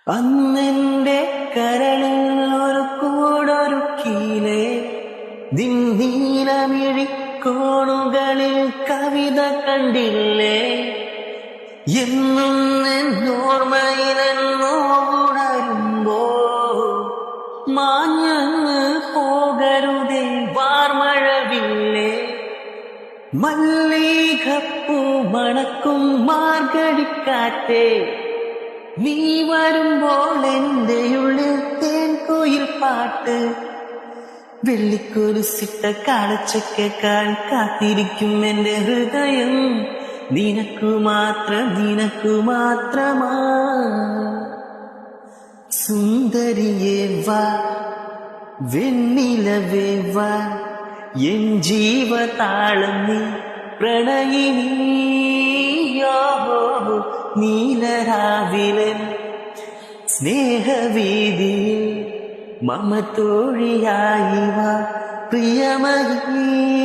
അന്നെന്റെ കരളിൽ ഒരു കൂടൊരുക്കിയിലെ ദിനീലമിഴിക്കോണുകളിൽ കവിത കണ്ടില്ലേ? എന്നും എന്നോർമ്മയിലെന്നോ ഉണരുമ്പോ മാഞ്ഞങ്ങ് പോകരുതേ വാർമഴവില്ലേ? മല്ലികപ്പൂ മണക്കും മാർഗഴിക്കാറ്റേ, നീ വരുമ്പോൾ എന്റെ ഉള്ളിൽ തേൻകോയിൽ പാട്ട്. വെള്ളിക്കൊലുസിട്ട കാളച്ചക്ക കേൾക്കാൻ കാത്തിരിക്കും എന്റെ ഹൃദയം. നിനക്കു മാത്രമാ. സുന്ദരിയേ വാ, വെണ്ണിലവേ വാ, എൻ ജീവതാളം നീ പ്രണയിനിയോ. നീലരാവിലെ സ്നേഹവീതിയിൽ മമ തോഴിയായി വാ പ്രിയമഹീ.